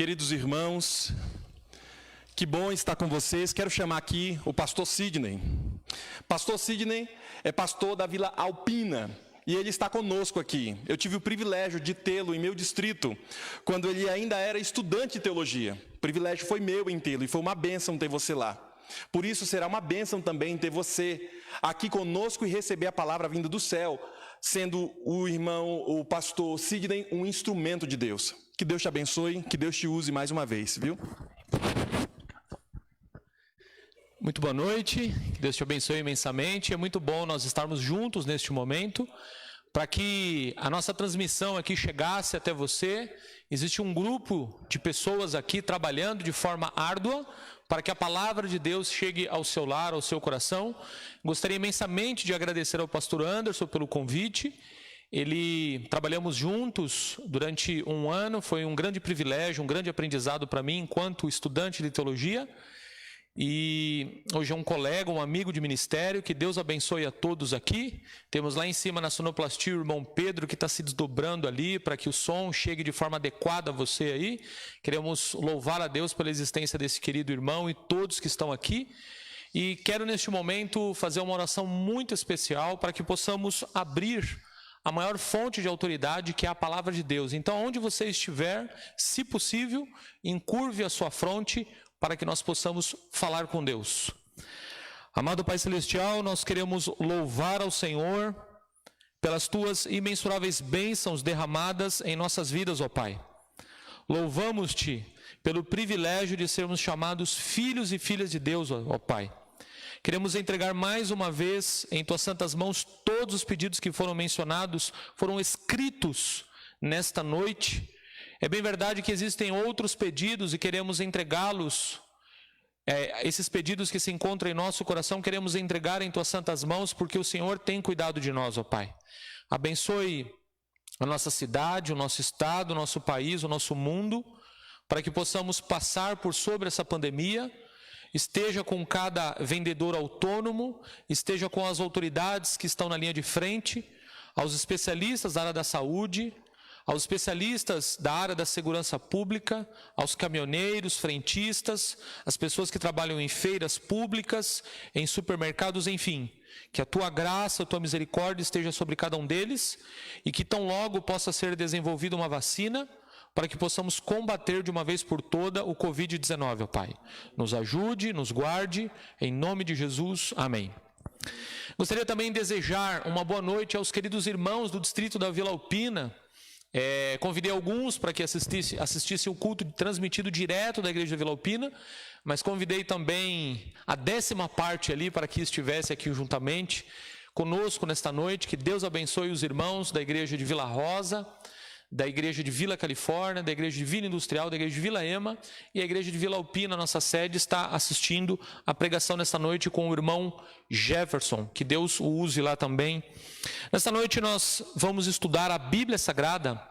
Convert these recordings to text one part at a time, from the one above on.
Queridos irmãos, que bom estar com vocês. Quero chamar aqui o pastor Sidney. Pastor Sidney é pastor da Vila Alpina e ele está conosco aqui. Eu tive o privilégio de tê-lo em meu distrito quando ele ainda era estudante de teologia. O privilégio foi meu em tê-lo e foi uma bênção ter você lá. Por isso será uma bênção também ter você aqui conosco e receber a palavra vinda do céu, sendo o pastor Sidney, um instrumento de Deus. Que Deus te abençoe, que Deus te use mais uma vez, viu? Muito boa noite, que Deus te abençoe imensamente. É muito bom nós estarmos juntos neste momento, para que a nossa transmissão aqui chegasse até você. Existe um grupo de pessoas aqui trabalhando de forma árdua, para que a palavra de Deus chegue ao seu lar, ao seu coração. Gostaria imensamente de agradecer ao pastor Anderson pelo convite. Trabalhamos juntos durante um ano, foi um grande privilégio, um grande aprendizado para mim enquanto estudante de teologia. E hoje é um colega, um amigo de ministério. Que Deus abençoe a todos aqui. Temos lá em cima na sonoplastia o irmão Pedro, que está se desdobrando ali para que o som chegue de forma adequada a você aí. Queremos louvar a Deus pela existência desse querido irmão e todos que estão aqui. E quero neste momento fazer uma oração muito especial para que possamos abrir a maior fonte de autoridade, que é a palavra de Deus. Então, onde você estiver, se possível, encurve a sua fronte para que nós possamos falar com Deus. Amado Pai Celestial, nós queremos louvar ao Senhor pelas Tuas imensuráveis bênçãos derramadas em nossas vidas, ó Pai. Louvamos-Te pelo privilégio de sermos chamados filhos e filhas de Deus, ó Pai. Queremos entregar mais uma vez em Tuas santas mãos todos os pedidos que foram mencionados, foram escritos nesta noite. É bem verdade que existem outros pedidos e queremos entregá-los. Esses pedidos que se encontram em nosso coração, queremos entregar em Tuas santas mãos, porque o Senhor tem cuidado de nós, ó Pai. Abençoe a nossa cidade, o nosso estado, o nosso país, o nosso mundo, para que possamos passar por sobre essa pandemia. Esteja com cada vendedor autônomo, esteja com as autoridades que estão na linha de frente, aos especialistas da área da saúde, aos especialistas da área da segurança pública, aos caminhoneiros, frentistas, as pessoas que trabalham em feiras públicas, em supermercados, enfim. Que a Tua graça, a Tua misericórdia esteja sobre cada um deles e que tão logo possa ser desenvolvida uma vacina para que possamos combater de uma vez por toda o Covid-19, ó Pai. Nos ajude, nos guarde, em nome de Jesus, amém. Gostaria também de desejar uma boa noite aos queridos irmãos do distrito da Vila Alpina. Convidei alguns para que assistissem o culto transmitido direto da igreja da Vila Alpina, mas convidei também a 10ª parte ali para que estivesse aqui juntamente conosco nesta noite. Que Deus abençoe os irmãos da igreja de Vila Rosa, da igreja de Vila Califórnia, da igreja de Vila Industrial, da igreja de Vila Ema e a igreja de Vila Alpina, nossa sede, está assistindo a pregação nesta noite com o irmão Jefferson. Que Deus o use lá também. Nesta noite nós vamos estudar a Bíblia Sagrada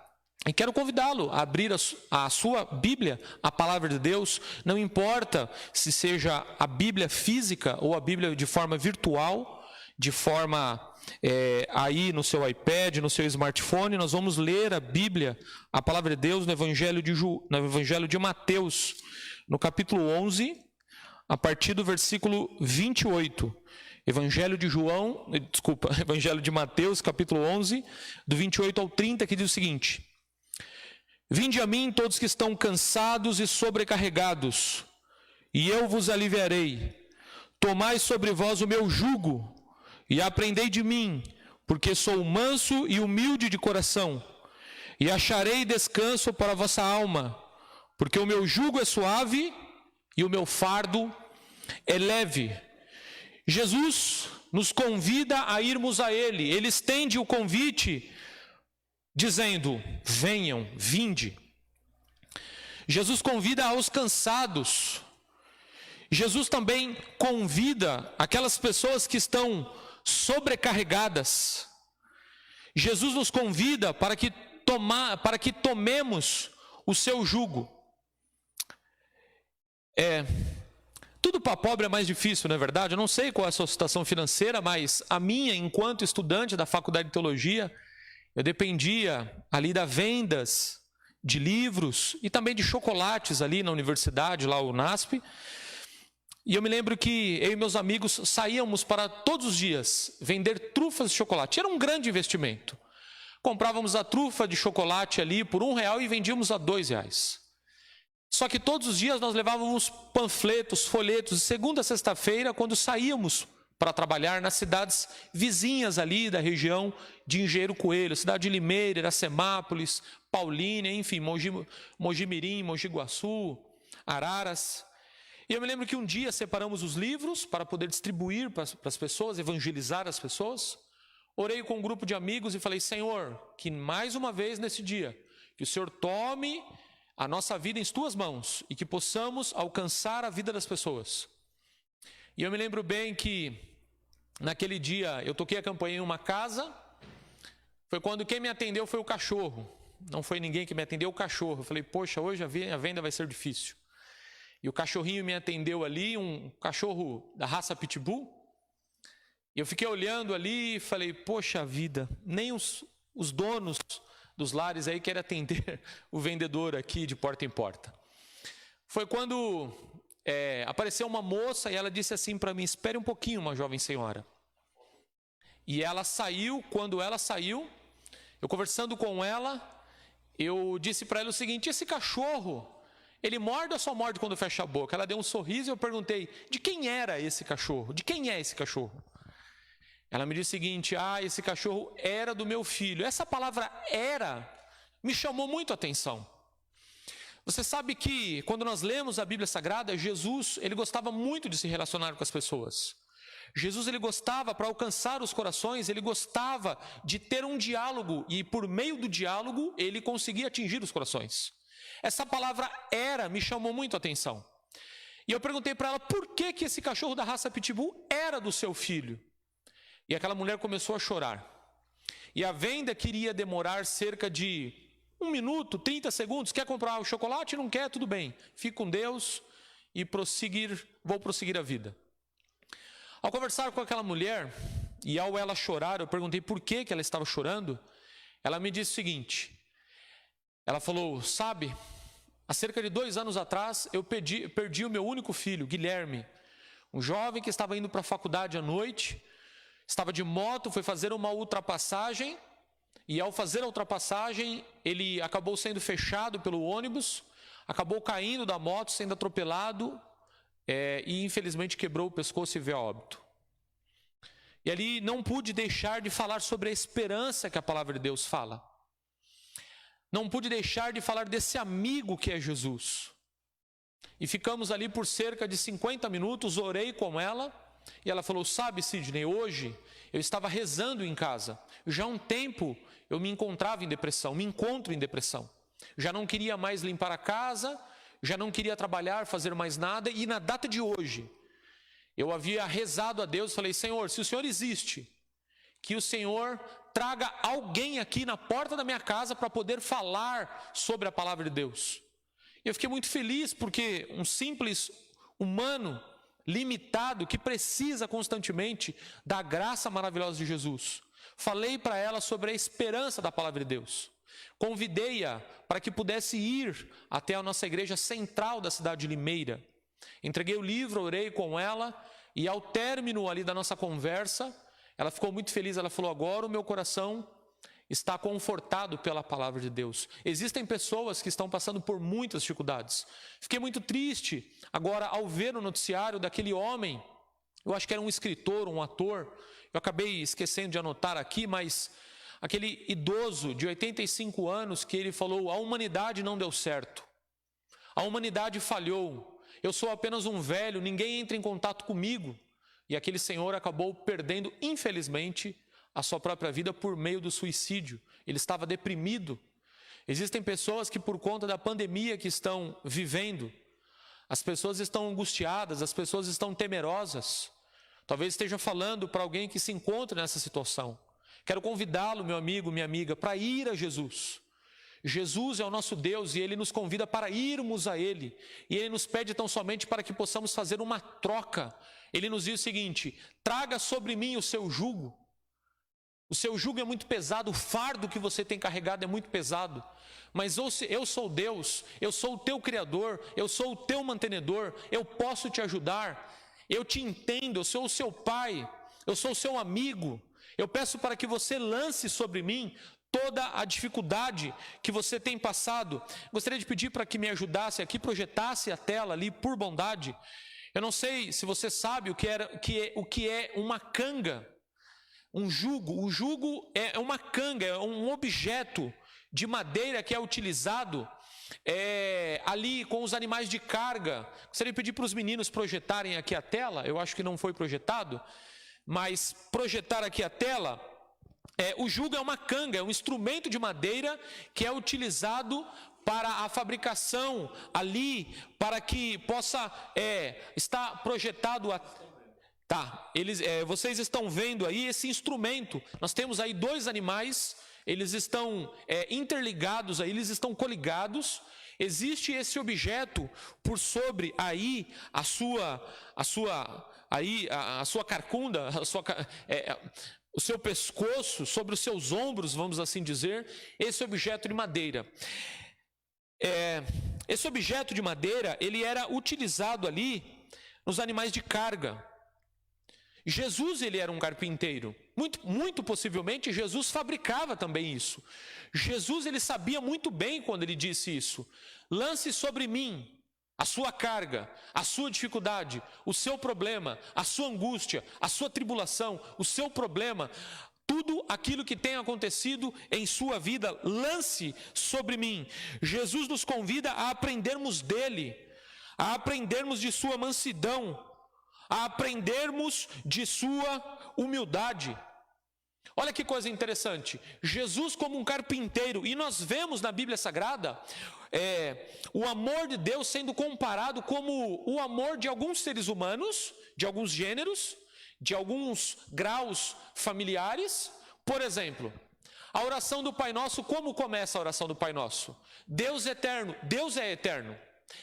e quero convidá-lo a abrir a sua Bíblia, a palavra de Deus. Não importa se seja a Bíblia física ou a Bíblia de forma virtual, de forma aí no seu iPad, no seu smartphone. Nós vamos ler a Bíblia, a palavra de Deus, no Evangelho de Mateus, no capítulo 11, a partir do versículo 28. Evangelho de Mateus, capítulo 11, do 28 ao 30, que diz o seguinte: Vinde a mim todos que estão cansados e sobrecarregados, e eu vos aliviarei. Tomai sobre vós o meu jugo, e aprendei de mim, porque sou manso e humilde de coração, e acharei descanso para a vossa alma, porque o meu jugo é suave e o meu fardo é leve. Jesus nos convida a irmos a Ele. Ele estende o convite dizendo: venham, vinde. Jesus convida aos cansados. Jesus também convida aquelas pessoas que estão sobrecarregadas. Jesus nos convida para que tomemos o seu jugo. Tudo para pobre é mais difícil, não é verdade? Eu não sei qual é a sua situação financeira, mas a minha, enquanto estudante da Faculdade de Teologia, eu dependia ali das vendas de livros e também de chocolates ali na universidade, lá o UNASP. E eu me lembro que eu e meus amigos saíamos para todos os dias vender trufas de chocolate. Era um grande investimento. Comprávamos a trufa de chocolate ali por R$1 e vendíamos a R$2. Só que todos os dias nós levávamos panfletos, folhetos, de segunda a sexta-feira, quando saíamos para trabalhar nas cidades vizinhas ali da região de Engenheiro Coelho, cidade de Limeira, Iracemápolis, Paulínia, enfim, Mogi-mirim, Mogi Guaçu, Araras. E eu me lembro que um dia separamos os livros para poder distribuir para as pessoas, evangelizar as pessoas. Orei com um grupo de amigos e falei: Senhor, que mais uma vez nesse dia, que o Senhor tome a nossa vida em tuas mãos e que possamos alcançar a vida das pessoas. E eu me lembro bem que naquele dia eu toquei a campainha em uma casa. Foi quando quem me atendeu foi o cachorro. Não foi ninguém que me atendeu, o cachorro. Eu falei: poxa, hoje a venda vai ser difícil. E o cachorrinho me atendeu ali, um cachorro da raça Pitbull. E eu fiquei olhando ali e falei: poxa vida, nem os donos dos lares aí querem atender o vendedor aqui de porta em porta. Foi quando apareceu uma moça e ela disse assim para mim: espere um pouquinho, uma jovem senhora. E ela saiu. Quando ela saiu, eu conversando com ela, eu disse para ela o seguinte: esse cachorro, ele morde ou só morde quando fecha a boca? Ela deu um sorriso e eu perguntei: de quem era esse cachorro? De quem é esse cachorro? Ela me disse o seguinte: esse cachorro era do meu filho. Essa palavra "era" me chamou muito a atenção. Você sabe que quando nós lemos a Bíblia Sagrada, Jesus, ele gostava muito de se relacionar com as pessoas. Jesus, ele gostava, para alcançar os corações, ele gostava de ter um diálogo, e por meio do diálogo ele conseguia atingir os corações. Essa palavra "era" me chamou muito a atenção. E eu perguntei para ela por que esse cachorro da raça Pitbull era do seu filho. E aquela mulher começou a chorar. E a venda queria demorar cerca de 1 minuto, 30 segundos. Quer comprar o chocolate? Não quer? Tudo bem. Fique com Deus e vou prosseguir a vida. Ao conversar com aquela mulher, e ao ela chorar, eu perguntei por que ela estava chorando. Ela me disse o seguinte: ela falou: sabe, há cerca de 2 anos atrás, eu perdi o meu único filho, Guilherme, um jovem que estava indo para a faculdade à noite. Estava de moto, foi fazer uma ultrapassagem, e ao fazer a ultrapassagem, ele acabou sendo fechado pelo ônibus, acabou caindo da moto, sendo atropelado, e infelizmente quebrou o pescoço e veio a óbito. E ali não pude deixar de falar sobre a esperança que a palavra de Deus fala. Não pude deixar de falar desse amigo que é Jesus. E ficamos ali por cerca de 50 minutos, orei com ela. E ela falou: sabe, Sidney, hoje eu estava rezando em casa. Já há um tempo eu me encontrava em depressão, me encontro em depressão. Já não queria mais limpar a casa, já não queria trabalhar, fazer mais nada. E na data de hoje, eu havia rezado a Deus, falei: Senhor, se o Senhor existe, que o Senhor traga alguém aqui na porta da minha casa para poder falar sobre a palavra de Deus. E eu fiquei muito feliz porque um simples humano limitado, que precisa constantemente da graça maravilhosa de Jesus. Falei para ela sobre a esperança da palavra de Deus. Convidei-a para que pudesse ir até a nossa igreja central da cidade de Limeira. Entreguei o livro, orei com ela, e ao término ali da nossa conversa, ela ficou muito feliz. Ela falou: agora o meu coração está confortado pela palavra de Deus. Existem pessoas que estão passando por muitas dificuldades. Fiquei muito triste agora ao ver o noticiário daquele homem, eu acho que era um escritor, um ator, eu acabei esquecendo de anotar aqui, mas aquele idoso de 85 anos que ele falou: a humanidade não deu certo, a humanidade falhou, eu sou apenas um velho, ninguém entra em contato comigo. E aquele senhor acabou perdendo, infelizmente, a sua própria vida por meio do suicídio. Ele estava deprimido. Existem pessoas que, por conta da pandemia que estão vivendo, as pessoas estão angustiadas, as pessoas estão temerosas. Talvez esteja falando para alguém que se encontra nessa situação. Quero convidá-lo, meu amigo, minha amiga, para ir a Jesus. Jesus é o nosso Deus e Ele nos convida para irmos a Ele. E Ele nos pede tão somente para que possamos fazer uma troca. Ele nos diz o seguinte: traga sobre mim o seu jugo. O seu jugo é muito pesado, o fardo que você tem carregado é muito pesado. Mas eu sou Deus, eu sou o teu Criador, eu sou o teu mantenedor, eu posso te ajudar, eu te entendo, eu sou o seu pai, eu sou o seu amigo. Eu peço para que você lance sobre mim toda a dificuldade que você tem passado. Gostaria de pedir para que me ajudasse aqui, projetasse a tela ali, por bondade. Eu não sei se você sabe o que é uma canga. Um jugo. O jugo é uma canga, é um objeto de madeira que é utilizado ali com os animais de carga. Gostaria de pedir para os meninos projetarem aqui a tela. Eu acho que não foi projetado, mas projetar aqui a tela. O jugo é uma canga, é um instrumento de madeira que é utilizado para a fabricação ali, para que possa estar projetado vocês estão vendo aí esse instrumento. Nós temos aí dois animais, eles estão interligados, aí, eles estão coligados. Existe esse objeto por sobre aí a sua carcunda, o seu pescoço, sobre os seus ombros, vamos assim dizer, esse objeto de madeira. Esse objeto de madeira, ele era utilizado ali nos animais de carga. Jesus, ele era um carpinteiro. Muito possivelmente, Jesus fabricava também isso. Jesus, ele sabia muito bem quando ele disse isso. Lance sobre mim a sua carga, a sua dificuldade, o seu problema, a sua angústia, a sua tribulação, o seu problema, tudo aquilo que tem acontecido em sua vida, lance sobre mim. Jesus nos convida a aprendermos dele, a aprendermos de sua mansidão, a aprendermos de sua humildade. Olha que coisa interessante, Jesus como um carpinteiro, e nós vemos na Bíblia Sagrada o amor de Deus sendo comparado como o amor de alguns seres humanos, de alguns gêneros, de alguns graus familiares. Por exemplo, a oração do Pai Nosso, como começa a oração do Pai Nosso? Deus eterno, Deus é eterno.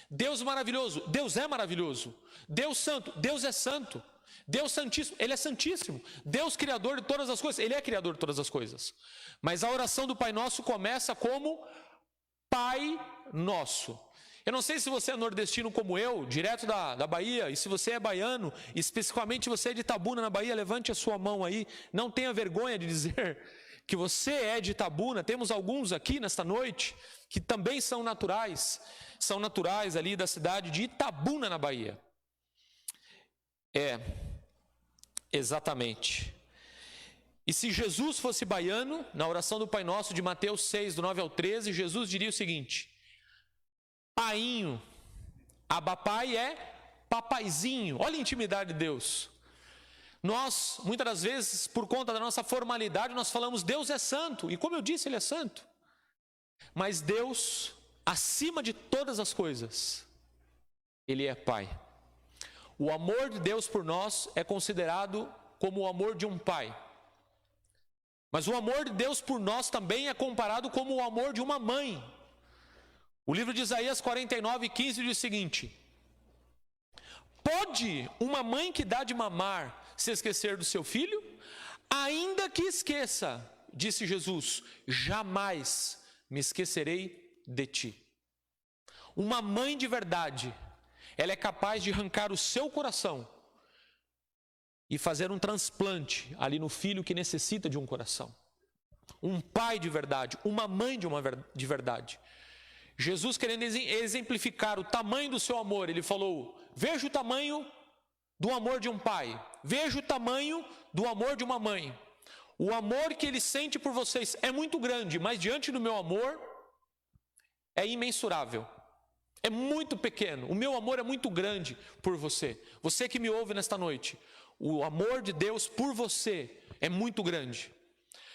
Deus maravilhoso, Deus é maravilhoso. Deus santo, Deus é santo. Deus santíssimo, Ele é santíssimo. Deus criador de todas as coisas, Ele é criador de todas as coisas. Mas a oração do Pai Nosso começa como Pai Nosso. Eu não sei se você é nordestino como eu, direto da Bahia, e se você é baiano, especificamente você é de Itabuna, na Bahia, levante a sua mão aí. Não tenha vergonha de dizer que você é de Itabuna. Temos alguns aqui nesta noite que também são naturais ali da cidade de Itabuna, na Bahia. Exatamente. E se Jesus fosse baiano, na oração do Pai Nosso de Mateus 6, do 9 ao 13, Jesus diria o seguinte: Painho, abapai é papaizinho. Olha a intimidade de Deus. Nós, muitas das vezes, por conta da nossa formalidade, nós falamos Deus é santo, e como eu disse, Ele é santo. Mas Deus, acima de todas as coisas, Ele é Pai. O amor de Deus por nós é considerado como o amor de um pai. Mas o amor de Deus por nós também é comparado como o amor de uma mãe. O livro de Isaías 49:15 diz o seguinte: pode uma mãe que dá de mamar se esquecer do seu filho? Ainda que esqueça, disse Jesus, jamais me esquecerei de ti. Uma mãe de verdade, ela é capaz de arrancar o seu coração e fazer um transplante ali no filho que necessita de um coração. Um pai de verdade, uma mãe de verdade. Jesus, querendo exemplificar o tamanho do seu amor, ele falou: veja o tamanho do amor de um pai, veja o tamanho do amor de uma mãe. O amor que ele sente por vocês é muito grande, mas diante do meu amor é imensurável. É muito pequeno, o meu amor é muito grande por você. Você que me ouve nesta noite, o amor de Deus por você é muito grande.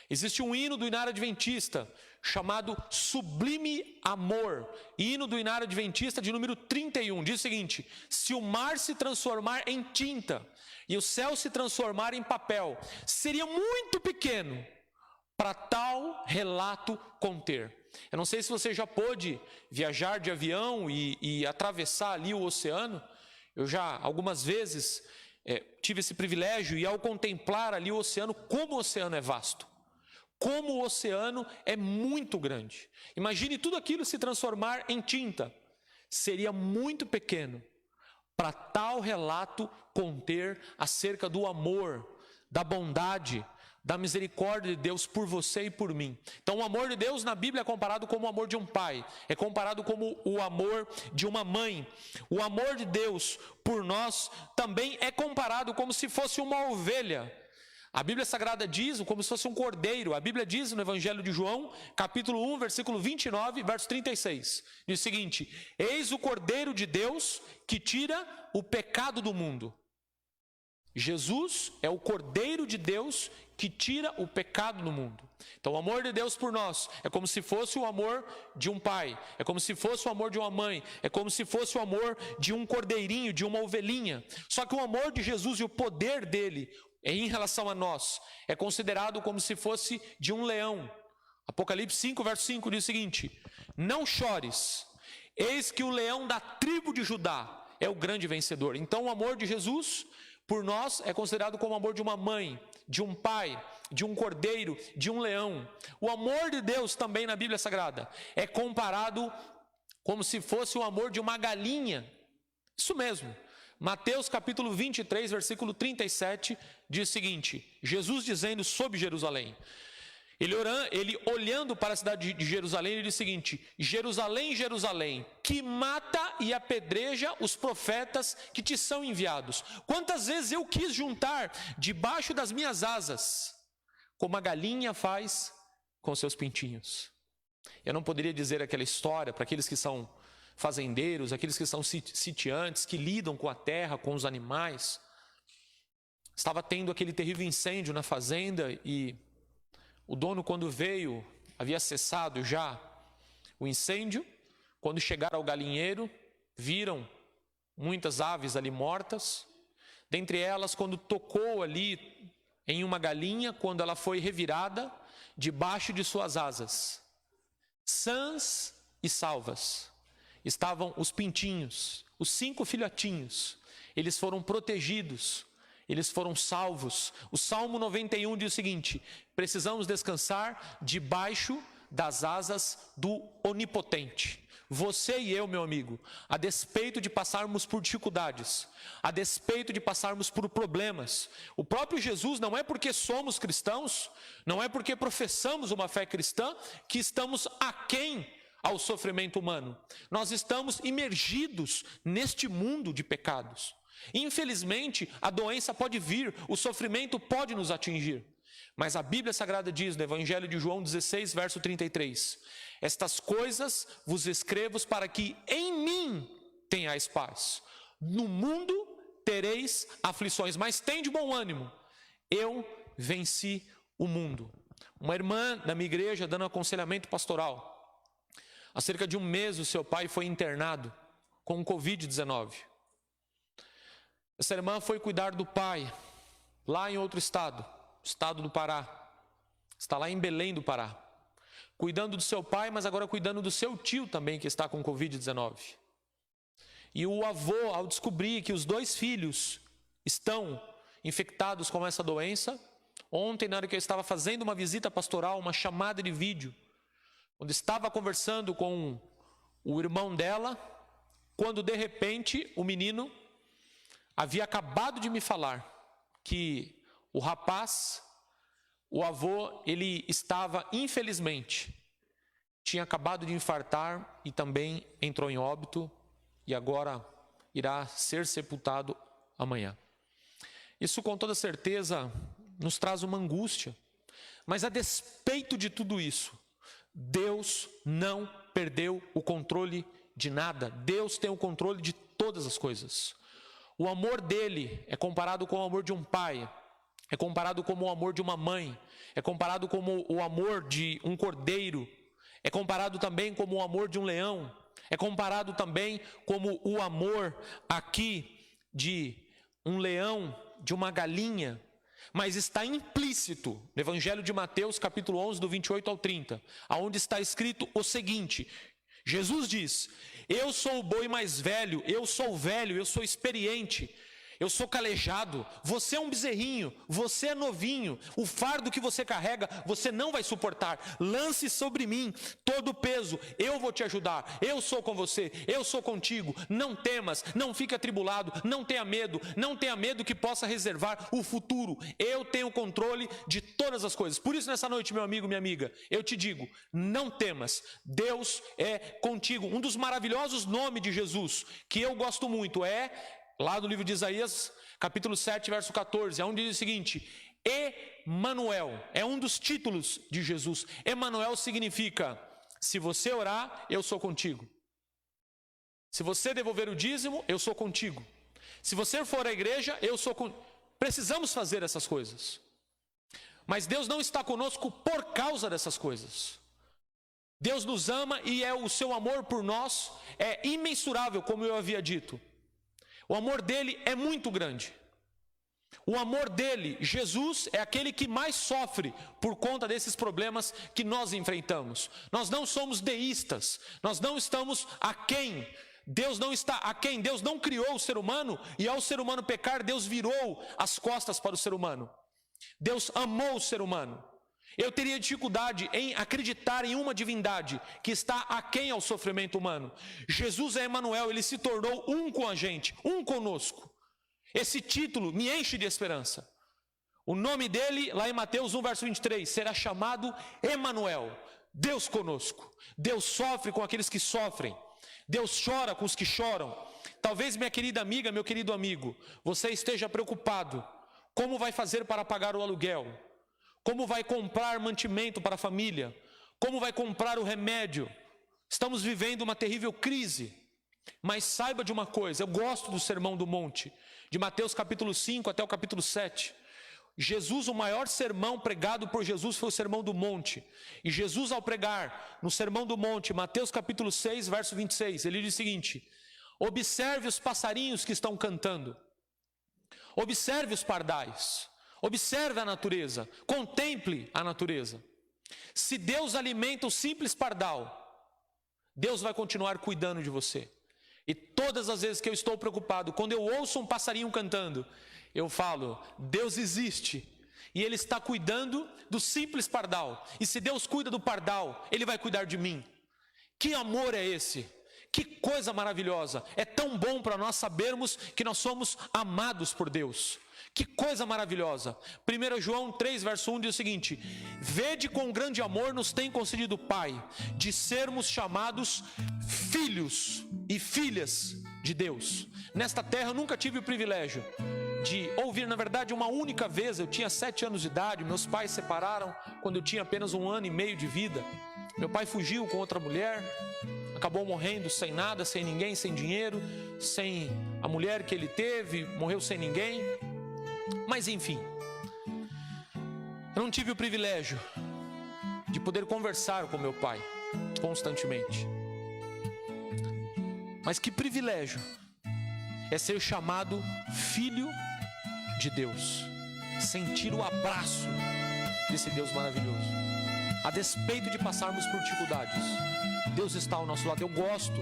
Existe um hino do Inário Adventista chamado Sublime Amor. Hino do Inário Adventista de número 31. Diz o seguinte: se o mar se transformar em tinta e o céu se transformar em papel, seria muito pequeno para tal relato conter. Eu não sei se você já pôde viajar de avião e atravessar ali o oceano. Eu já algumas vezes tive esse privilégio, e ao contemplar ali o oceano, como o oceano é vasto. como o oceano é muito grande. Imagine tudo aquilo se transformar em tinta. Seria muito pequeno para tal relato conter acerca do amor, da bondade, da misericórdia de Deus por você e por mim. Então o amor de Deus na Bíblia é comparado como o amor de um pai, é comparado como o amor de uma mãe. O amor de Deus por nós também é comparado como se fosse uma ovelha. A Bíblia Sagrada diz como se fosse um cordeiro. A Bíblia diz no Evangelho de João, capítulo 1, versículo 29, verso 36. Diz o seguinte: eis o cordeiro de Deus que tira o pecado do mundo. Jesus é o cordeiro de Deus que tira o pecado do mundo. Então o amor de Deus por nós é como se fosse o amor de um pai, é como se fosse o amor de uma mãe, é como se fosse o amor de um cordeirinho, de uma ovelhinha. Só que o amor de Jesus e o poder dele em relação a nós é considerado como se fosse de um leão. Apocalipse 5, verso 5 diz o seguinte: não chores, eis que o leão da tribo de Judá é o grande vencedor. Então o amor de Jesus por nós é considerado como o amor de uma mãe, de um pai, de um cordeiro, de um leão. O amor de Deus também na Bíblia Sagrada é comparado como se fosse o amor de uma galinha. Isso mesmo. Mateus capítulo 23, versículo 37, diz o seguinte: Jesus dizendo sobre Jerusalém, ele olhando para a cidade de Jerusalém, ele diz o seguinte: Jerusalém, Jerusalém, que mata e apedreja os profetas que te são enviados. Quantas vezes eu quis juntar debaixo das minhas asas, como a galinha faz com seus pintinhos. Eu não poderia dizer aquela história para aqueles que são fazendeiros, aqueles que são sitiantes, que lidam com a terra, com os animais. Estava tendo aquele terrível incêndio na fazenda e o dono, quando veio, havia cessado já o incêndio. Quando chegaram ao galinheiro, viram muitas aves ali mortas. Dentre elas, quando tocou ali em uma galinha, quando ela foi revirada, debaixo de suas asas, sãs e salvas, estavam os pintinhos, os 5 filhotinhos. Eles foram protegidos, eles foram salvos. O Salmo 91 diz o seguinte: precisamos descansar debaixo das asas do Onipotente. Você e eu, meu amigo, a despeito de passarmos por dificuldades, a despeito de passarmos por problemas, o próprio Jesus, não é porque somos cristãos, não é porque professamos uma fé cristã, que estamos aquém ao sofrimento humano. Nós estamos imergidos neste mundo de pecados. Infelizmente, a doença pode vir, o sofrimento pode nos atingir. Mas a Bíblia Sagrada diz no Evangelho de João 16, verso 33, estas coisas vos escrevo para que em mim tenhais paz. No mundo tereis aflições, mas tende bom ânimo. Eu venci o mundo. Uma irmã da minha igreja dando aconselhamento pastoral. Há cerca de um mês o seu pai foi internado com Covid-19. Essa irmã foi cuidar do pai lá em outro estado, estado do Pará. Está lá em Belém do Pará, cuidando do seu pai, mas agora cuidando do seu tio também, que está com Covid-19. E o avô, ao descobrir que os 2 filhos estão infectados com essa doença, ontem, na hora que eu estava fazendo uma visita pastoral, uma chamada de vídeo, quando estava conversando com o irmão dela, quando de repente o menino havia acabado de me falar que o rapaz, o avô, ele estava, infelizmente, tinha acabado de infartar e também entrou em óbito e agora irá ser sepultado amanhã. Isso com toda certeza nos traz uma angústia, mas a despeito de tudo isso, Deus não perdeu o controle de nada. Deus tem o controle de todas as coisas. O amor dele é comparado com o amor de um pai, é comparado como o amor de uma mãe, é comparado como o amor de um cordeiro, é comparado também como o amor de um leão, é comparado também como o amor aqui de um leão, de uma galinha. Mas está implícito no Evangelho de Mateus, capítulo 11, do 28 ao 30, onde está escrito o seguinte: Jesus diz: eu sou o boi mais velho, eu sou velho, eu sou experiente, eu sou calejado, você é um bezerrinho, você é novinho, o fardo que você carrega, você não vai suportar. Lance sobre mim todo o peso, eu vou te ajudar, eu sou com você, eu sou contigo. Não temas, não fique atribulado, não tenha medo que possa reservar o futuro. Eu tenho controle de todas as coisas. Por isso, nessa noite, meu amigo, minha amiga, eu te digo, não temas, Deus é contigo. Um dos maravilhosos nomes de Jesus, que eu gosto muito, é lá do livro de Isaías, capítulo 7, verso 14, é onde diz o seguinte: Emanuel, é um dos títulos de Jesus. Emanuel significa, se você orar, eu sou contigo. Se você devolver o dízimo, eu sou contigo. Se você for à igreja, eu sou contigo. Precisamos fazer essas coisas. Mas Deus não está conosco por causa dessas coisas. Deus nos ama e o seu amor por nós é imensurável, como eu havia dito. O amor dele é muito grande. O amor dele, Jesus, é aquele que mais sofre por conta desses problemas que nós enfrentamos. Nós não somos deístas, nós não estamos aquém. Deus não está aquém, Deus não criou o ser humano e ao ser humano pecar, Deus virou as costas para o ser humano. Deus amou o ser humano. Eu teria dificuldade em acreditar em uma divindade que está aquém ao sofrimento humano. Jesus é Emanuel, ele se tornou um com a gente, um conosco. Esse título me enche de esperança. O nome dele, lá em Mateus 1, verso 23, será chamado Emanuel, Deus conosco. Deus sofre com aqueles que sofrem. Deus chora com os que choram. Talvez, minha querida amiga, meu querido amigo, você esteja preocupado. Como vai fazer para pagar o aluguel? Como vai comprar mantimento para a família? Como vai comprar o remédio? Estamos vivendo uma terrível crise. Mas saiba de uma coisa, eu gosto do Sermão do Monte, de Mateus capítulo 5 até o capítulo 7. Jesus, o maior sermão pregado por Jesus foi o Sermão do Monte. E Jesus, ao pregar no Sermão do Monte, Mateus capítulo 6, verso 26, ele diz o seguinte: observe os passarinhos que estão cantando, observe os pardais, observe a natureza, contemple a natureza. Se Deus alimenta o simples pardal, Deus vai continuar cuidando de você. E todas as vezes que eu estou preocupado, quando eu ouço um passarinho cantando, eu falo, Deus existe e Ele está cuidando do simples pardal. E se Deus cuida do pardal, Ele vai cuidar de mim. Que amor é esse? Que coisa maravilhosa. É tão bom para nós sabermos que nós somos amados por Deus. Que coisa maravilhosa. 1 João 3, verso 1 diz o seguinte: vede quão grande amor nos tem concedido o Pai, de sermos chamados filhos e filhas de Deus. Nesta terra eu nunca tive o privilégio de ouvir, na verdade, uma única vez. Eu tinha 7 anos de idade, meus pais se separaram quando eu tinha apenas 1 ano e meio de vida. Meu pai fugiu com outra mulher, acabou morrendo sem nada, sem ninguém, sem dinheiro, sem a mulher que ele teve, morreu sem ninguém. Mas enfim, eu não tive o privilégio de poder conversar com meu pai constantemente. Mas que privilégio é ser chamado filho de Deus, sentir o abraço desse Deus maravilhoso. A despeito de passarmos por dificuldades, Deus está ao nosso lado. Eu gosto,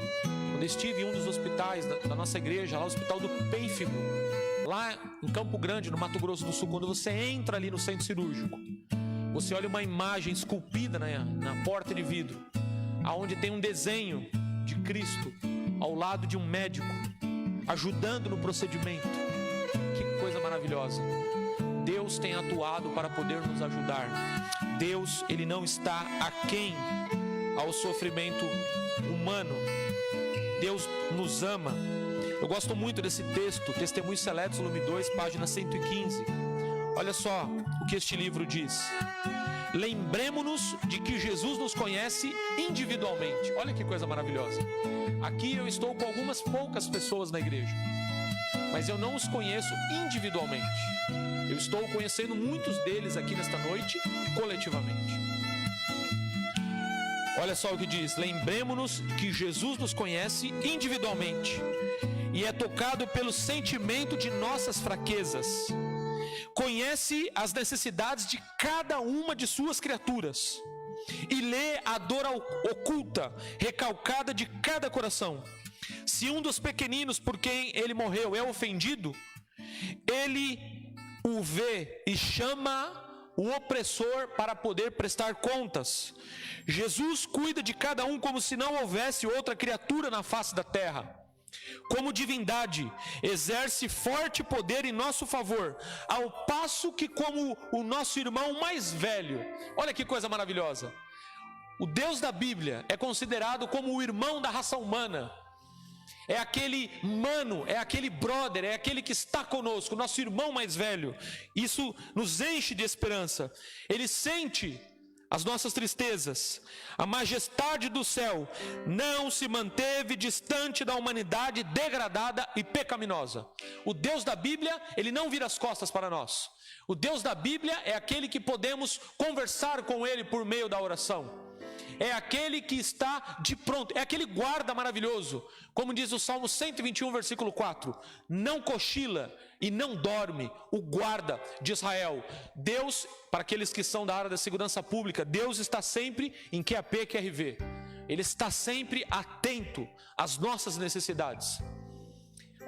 quando estive em um dos hospitais da nossa igreja, lá o Hospital do Pênfigo, lá em Campo Grande, no Mato Grosso do Sul, quando você entra ali no centro cirúrgico, você olha uma imagem esculpida na porta de vidro, aonde tem um desenho de Cristo ao lado de um médico, ajudando no procedimento. Que coisa maravilhosa. Deus tem atuado para poder nos ajudar. Deus, Ele não está aquém ao sofrimento humano. Deus nos ama. Eu gosto muito desse texto, Testemunhos Seletos, volume 2, página 115. Olha só o que este livro diz. Lembremos-nos de que Jesus nos conhece individualmente. Olha que coisa maravilhosa. Aqui eu estou com algumas poucas pessoas na igreja, mas eu não os conheço individualmente. Eu estou conhecendo muitos deles aqui nesta noite, coletivamente. Olha só o que diz. Lembremos-nos que Jesus nos conhece individualmente e é tocado pelo sentimento de nossas fraquezas. Conhece as necessidades de cada uma de suas criaturas e lê a dor oculta, recalcada de cada coração. Se um dos pequeninos por quem ele morreu é ofendido, Ele o vê e chama o opressor para poder prestar contas. Jesus cuida de cada um como se não houvesse outra criatura na face da terra. Como divindade, exerce forte poder em nosso favor, ao passo que, como o nosso irmão mais velho, olha que coisa maravilhosa, o Deus da Bíblia é considerado como o irmão da raça humana. É aquele mano, é aquele brother, é aquele que está conosco, nosso irmão mais velho. Isso nos enche de esperança. Ele sente as nossas tristezas. A majestade do céu não se manteve distante da humanidade degradada e pecaminosa. O Deus da Bíblia, ele não vira as costas para nós. O Deus da Bíblia é aquele que podemos conversar com ele por meio da oração. É aquele que está de pronto, é aquele guarda maravilhoso, como diz o Salmo 121, versículo 4, não cochila e não dorme o guarda de Israel. Deus, para aqueles que são da área da segurança pública, Deus está sempre em QAP, QRV, Ele está sempre atento às nossas necessidades.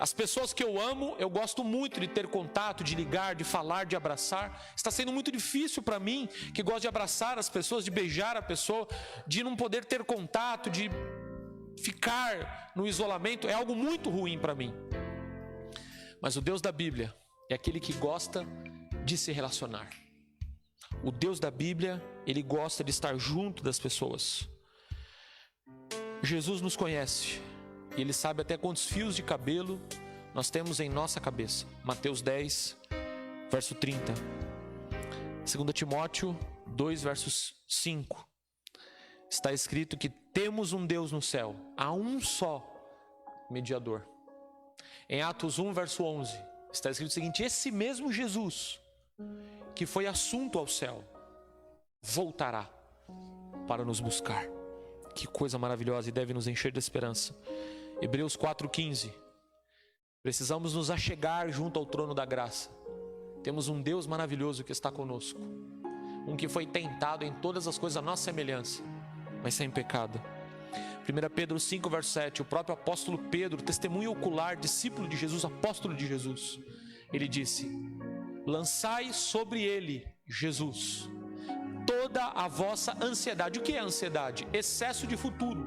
As pessoas que eu amo, eu gosto muito de ter contato, de ligar, de falar, de abraçar. Está sendo muito difícil para mim, que gosto de abraçar as pessoas, de beijar a pessoa, de não poder ter contato, de ficar no isolamento. É algo muito ruim para mim. Mas o Deus da Bíblia é aquele que gosta de se relacionar. O Deus da Bíblia, ele gosta de estar junto das pessoas. Jesus nos conhece. E Ele sabe até quantos fios de cabelo nós temos em nossa cabeça. Mateus 10, verso 30. 2 Timóteo 2, versos 5. Está escrito que temos um Deus no céu. Há um só mediador. Em Atos 1, verso 11. Está escrito o seguinte: esse mesmo Jesus, que foi assunto ao céu, voltará para nos buscar. Que coisa maravilhosa, e deve nos encher de esperança. Hebreus 4,15. Precisamos nos achegar junto ao trono da graça. Temos um Deus maravilhoso que está conosco. Um que foi tentado em todas as coisas à nossa semelhança, mas sem pecado. 1 Pedro 5, verso 7. O próprio apóstolo Pedro, testemunho ocular, discípulo de Jesus, apóstolo de Jesus. Ele disse: lançai sobre ele, Jesus, toda a vossa ansiedade. O que é ansiedade? Excesso de futuro.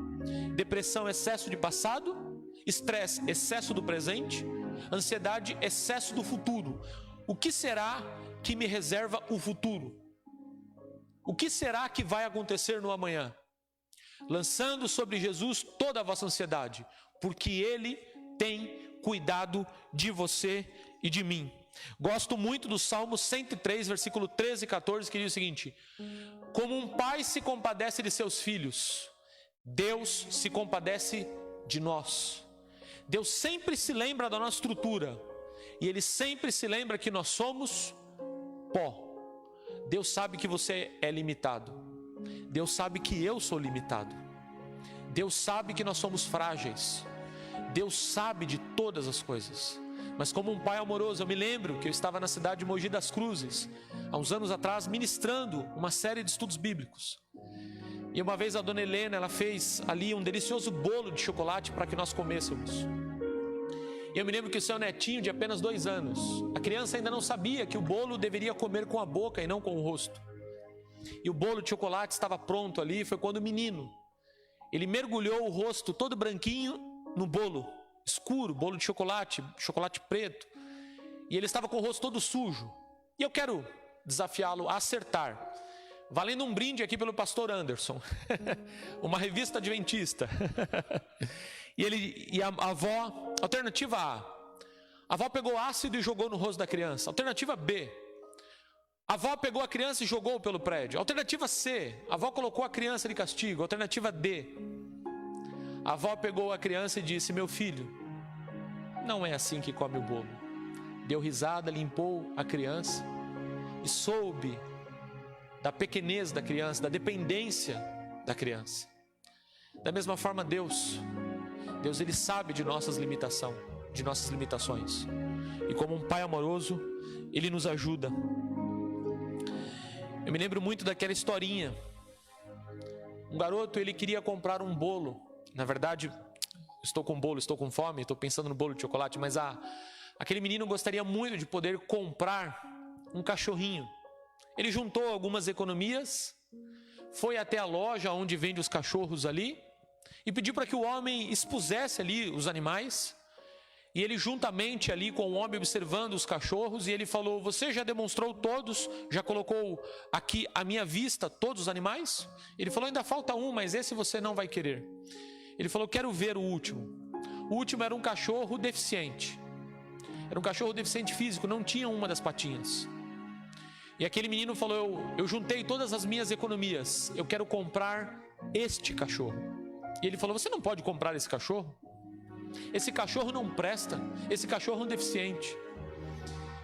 Depressão, excesso de passado. Estresse, excesso do presente. Ansiedade, excesso do futuro. O que será que me reserva o futuro? O que será que vai acontecer no amanhã? Lançando sobre Jesus toda a vossa ansiedade, porque Ele tem cuidado de você e de mim. Gosto muito do Salmo 103, versículo 13 e 14, que diz o seguinte: como um pai se compadece de seus filhos, Deus se compadece de nós. Deus sempre se lembra da nossa estrutura, e Ele sempre se lembra que nós somos pó. Deus sabe que você é limitado. Deus sabe que eu sou limitado. Deus sabe que nós somos frágeis. Deus sabe de todas as coisas. Mas como um pai amoroso, eu me lembro que eu estava na cidade de Mogi das Cruzes, há uns anos atrás, ministrando uma série de estudos bíblicos. E uma vez a dona Helena, ela fez ali um delicioso bolo de chocolate para que nós comêssemos. E eu me lembro que o seu netinho, de apenas 2 anos, a criança ainda não sabia que o bolo deveria comer com a boca e não com o rosto. E o bolo de chocolate estava pronto ali. Foi quando o menino, ele mergulhou o rosto todo branquinho no bolo escuro, bolo de chocolate, chocolate preto. E ele estava com o rosto todo sujo. E eu quero desafiá-lo a acertar, valendo um brinde aqui pelo pastor Anderson, uma revista adventista. E a avó, alternativa A, a avó pegou ácido e jogou no rosto da criança. Alternativa B, a avó pegou a criança e jogou pelo prédio. Alternativa C, a avó colocou a criança de castigo. Alternativa D, a avó pegou a criança e disse: meu filho, não é assim que come o bolo. Deu risada, limpou a criança e soube da pequenez da criança, da dependência da criança. Da mesma forma, Deus Ele sabe de nossas limitações. E como um pai amoroso, Ele nos ajuda. Eu me lembro muito daquela historinha. Um garoto, ele queria comprar um bolo. Na verdade, estou com bolo, estou com fome, estou pensando no bolo de chocolate, mas a aquele menino gostaria muito de poder comprar um cachorrinho. Ele juntou algumas economias, foi até a loja onde vende os cachorros ali e pediu para que o homem expusesse ali os animais. E ele juntamente ali com o homem observando os cachorros, e ele falou: você já demonstrou todos? Já colocou aqui à minha vista todos os animais? Ele falou: ainda falta um, mas esse você não vai querer. Ele falou: quero ver o último. O último era um cachorro deficiente. Era um cachorro deficiente físico, não tinha uma das patinhas. E aquele menino falou: eu juntei todas as minhas economias, eu quero comprar este cachorro. E ele falou: você não pode comprar esse cachorro? Esse cachorro não presta, esse cachorro é um deficiente.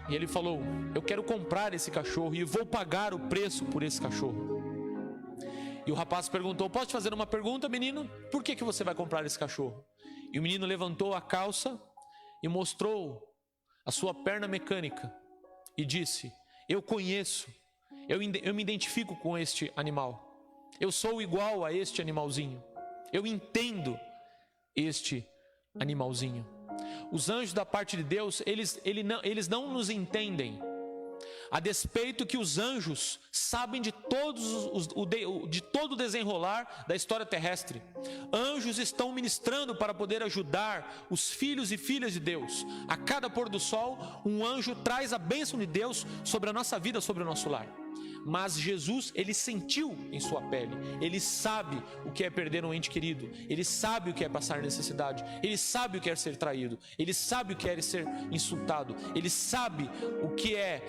E ele falou: eu quero comprar esse cachorro e vou pagar o preço por esse cachorro. E o rapaz perguntou: posso te fazer uma pergunta, menino? Por que você vai comprar esse cachorro? E o menino levantou a calça e mostrou a sua perna mecânica e disse: eu conheço, eu me identifico com este animal, eu sou igual a este animalzinho, eu entendo este animalzinho. Os anjos da parte de Deus, eles não nos entendem, a despeito que os anjos sabem de todo o desenrolar da história terrestre. Anjos estão ministrando para poder ajudar os filhos e filhas de Deus. A cada pôr do sol, um anjo traz a bênção de Deus sobre a nossa vida, sobre o nosso lar. Mas Jesus, ele sentiu em sua pele, ele sabe o que é perder um ente querido, ele sabe o que é passar necessidade, ele sabe o que é ser traído, ele sabe o que é ser insultado, ele sabe o que é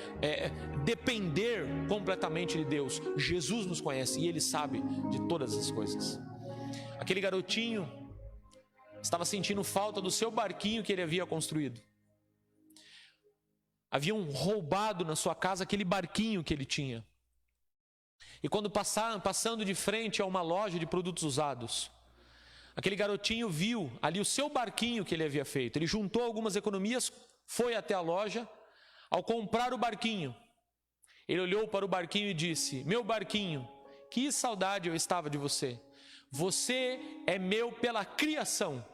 depender completamente de Deus. Jesus nos conhece e ele sabe de todas as coisas. Aquele garotinho estava sentindo falta do seu barquinho que ele havia construído. Haviam roubado na sua casa aquele barquinho que ele tinha. E quando passando de frente a uma loja de produtos usados, aquele garotinho viu ali o seu barquinho que ele havia feito. Ele juntou algumas economias, foi até a loja. Ao comprar o barquinho, ele olhou para o barquinho e disse: meu barquinho, que saudade eu estava de você. Você é meu pela criação.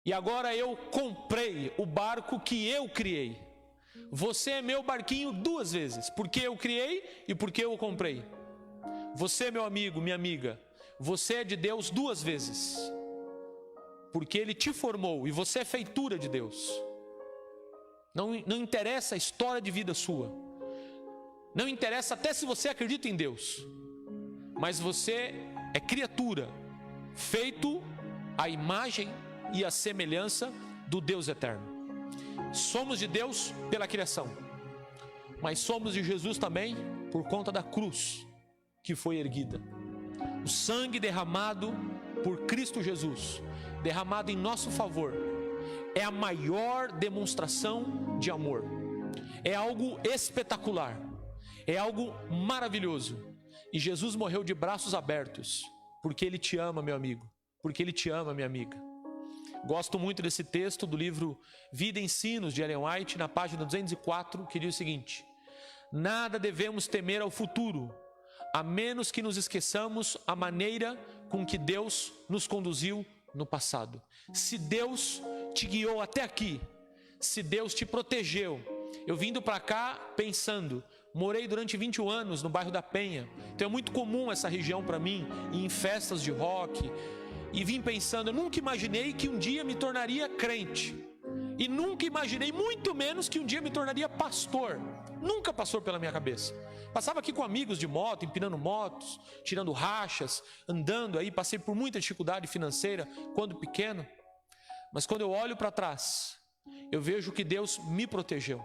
E agora eu comprei o barco que eu criei. Você é meu barquinho 2 vezes, porque eu criei e porque eu o comprei. Você, meu amigo, minha amiga, você é de Deus 2 vezes, porque Ele te formou e você é feitura de Deus. Não interessa a história de vida sua, não interessa até se você acredita em Deus, mas você é criatura, feito à imagem e à semelhança do Deus eterno. Somos de Deus pela criação, mas somos de Jesus também por conta da cruz que foi erguida. O sangue derramado por Cristo Jesus, derramado em nosso favor, é a maior demonstração de amor. É algo espetacular, é algo maravilhoso. E Jesus morreu de braços abertos, porque Ele te ama, meu amigo, porque Ele te ama, minha amiga. Gosto muito desse texto do livro Vida e Ensinos de Ellen White, na página 204, que diz o seguinte: nada devemos temer ao futuro, a menos que nos esqueçamos a maneira com que Deus nos conduziu no passado. Se Deus te guiou até aqui, se Deus te protegeu, eu vindo para cá pensando, morei durante 21 anos no bairro da Penha, então é muito comum essa região para mim, ir em festas de rock. E vim pensando, eu nunca imaginei que um dia me tornaria crente. E nunca imaginei, muito menos, que um dia me tornaria pastor. Nunca passou pela minha cabeça. Passava aqui com amigos de moto, empinando motos, tirando rachas, andando aí, passei por muita dificuldade financeira quando pequeno. Mas quando eu olho para trás, eu vejo que Deus me protegeu.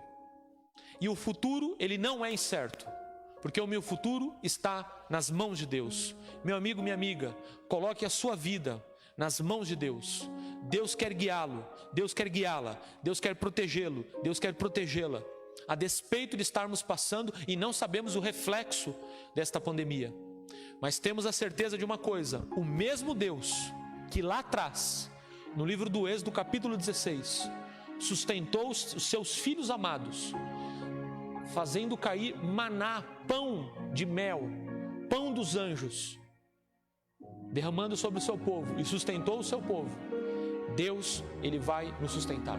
E o futuro, ele não é incerto, porque o meu futuro está nas mãos de Deus. Meu amigo, minha amiga, coloque a sua vida nas mãos de Deus. Deus quer guiá-lo, Deus quer guiá-la, Deus quer protegê-lo, Deus quer protegê-la. A despeito de estarmos passando e não sabemos o reflexo desta pandemia, mas temos a certeza de uma coisa: o mesmo Deus que lá atrás, no livro do Êxodo, capítulo 16, sustentou os seus filhos amados, fazendo cair maná, pão de mel, pão dos anjos, derramando sobre o seu povo, e sustentou o seu povo. Deus, Ele vai nos sustentar.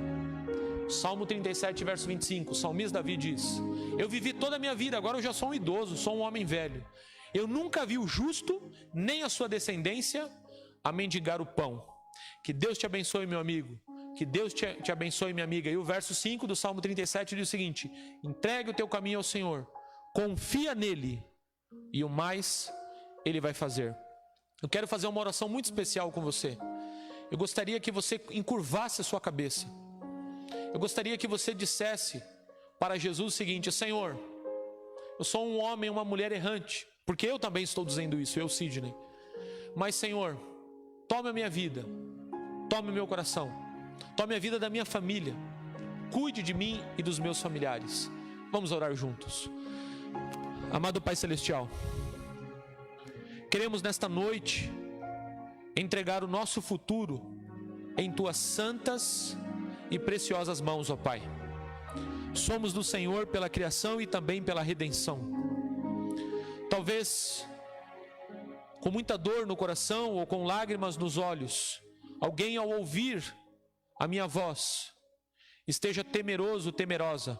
Salmo 37, verso 25, o salmista Davi diz: eu vivi toda a minha vida, agora eu já sou um idoso, sou um homem velho. Eu nunca vi o justo, nem a sua descendência, a mendigar o pão. Que Deus te abençoe, meu amigo. Que Deus te abençoe, minha amiga. E o verso 5 do Salmo 37 diz o seguinte: entregue o teu caminho ao Senhor, confia nele, e o mais Ele vai fazer. Eu quero fazer uma oração muito especial com você. Eu gostaria que você encurvasse a sua cabeça. Eu gostaria que você dissesse para Jesus o seguinte: Senhor, eu sou um homem, uma mulher errante, porque eu também estou dizendo isso, eu, Sidney. Mas, Senhor, tome a minha vida, tome o meu coração, tome a vida da minha família, cuide de mim e dos meus familiares. Vamos orar juntos. Amado Pai Celestial, queremos nesta noite entregar o nosso futuro em Tuas santas e preciosas mãos, ó Pai. Somos do Senhor pela criação e também pela redenção. Talvez com muita dor no coração ou com lágrimas nos olhos, alguém ao ouvir a minha voz esteja temeroso, temerosa.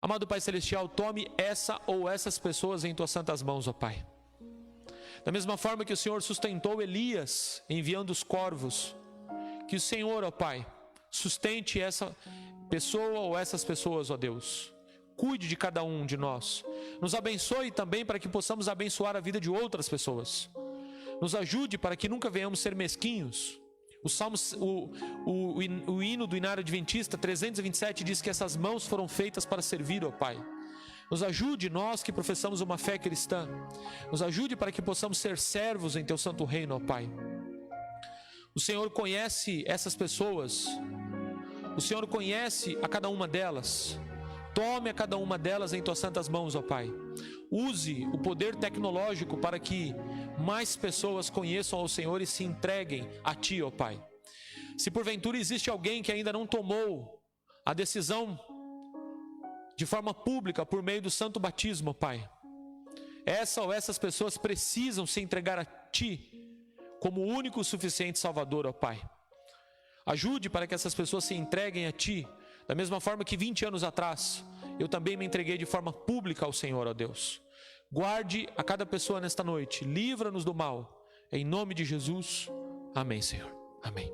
Amado Pai Celestial, tome essa ou essas pessoas em Tuas santas mãos, ó Pai. Da mesma forma que o Senhor sustentou Elias enviando os corvos, que o Senhor, ó Pai, sustente essa pessoa ou essas pessoas, ó Deus. Cuide de cada um de nós. Nos abençoe também para que possamos abençoar a vida de outras pessoas. Nos ajude para que nunca venhamos ser mesquinhos. O hino do Inário Adventista 327 diz que essas mãos foram feitas para servir, ó Pai. Nos ajude, nós que professamos uma fé cristã. Nos ajude para que possamos ser servos em Teu santo reino, ó Pai. O Senhor conhece essas pessoas. O Senhor conhece a cada uma delas. Tome a cada uma delas em Tuas santas mãos, ó Pai. Use o poder tecnológico para que mais pessoas conheçam ao Senhor e se entreguem a Ti, ó Pai. Se porventura existe alguém que ainda não tomou a decisão de forma pública por meio do santo batismo, ó Pai, essa ou essas pessoas precisam se entregar a Ti como o único e suficiente Salvador, ó Pai. Ajude para que essas pessoas se entreguem a Ti, da mesma forma que 20 anos atrás, eu também me entreguei de forma pública ao Senhor, ó Deus. Guarde a cada pessoa nesta noite, livra-nos do mal, em nome de Jesus. Amém, Senhor. Amém.